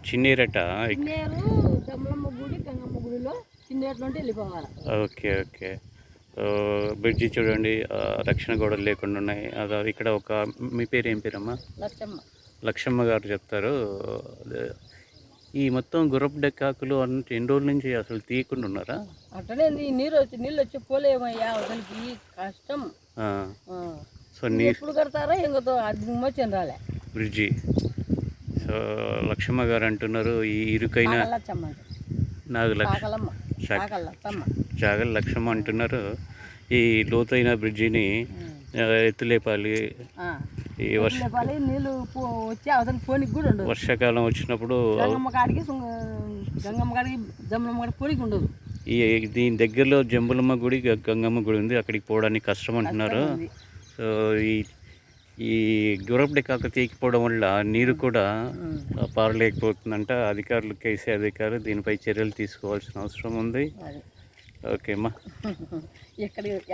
చిన్నేరట. చిన్నేరు దమ్మలమ్మ గుడి గంగమ్మ గుడిలో చిన్నేరు నుండి వెళ్ళిపోవాలి. Okay okay. బ్రిడ్జి చూడండి, రక్షణ గోడలు లేకుండా ఉన్నాయి. అదే ఇక్కడ ఒక మీ పేరు ఏం పేరమ్మా? లక్షమ్మ. లక్షమ్మ గారు చెప్తారు. అదే ఈ మొత్తం గుర్రపు డెక్కాకులు అంటే ఎన్ని రోజుల నుంచి అసలు తీయకుండా ఉన్నారా? అట్టనే నీళ్ళు వచ్చి పోలేమయ్యా అసలుకి కష్టం. సో నీరు ఎప్పుడు కడతారో ఇంకతో అది మోచని రాలే బ్రిడ్జి. సో లక్షమ్మ గారు అంటున్నారు ఈ ఇరుకైన జాగల లక్షమ్మ అంటున్నారు ఈ లోతైన బ్రిడ్జిని ఎత్తులేపాలి. ఈ నీళ్ళు వచ్చి అవతల పోనీకి కూడా ఉండదు. వర్షాకాలం వచ్చినప్పుడు గంగమ్మ కాడికి జమ్మలమ్మ కాడికి పోనీకి ఉండదు. దీని దగ్గరలో జంబులమ్మ గుడి గంగమ్మ గుడి ఉంది, అక్కడికి పోవడానికి కష్టం అంటున్నారు. సో ఈ గుర్రపు డెక్కాకు తీయకపోవడం వల్ల నీరు కూడా పారలేకపోతుందంట. అధికారులు కేసీ అధికారులు దీనిపై చర్యలు తీసుకోవాల్సిన అవసరం ఉంది. ఓకే అమ్మా.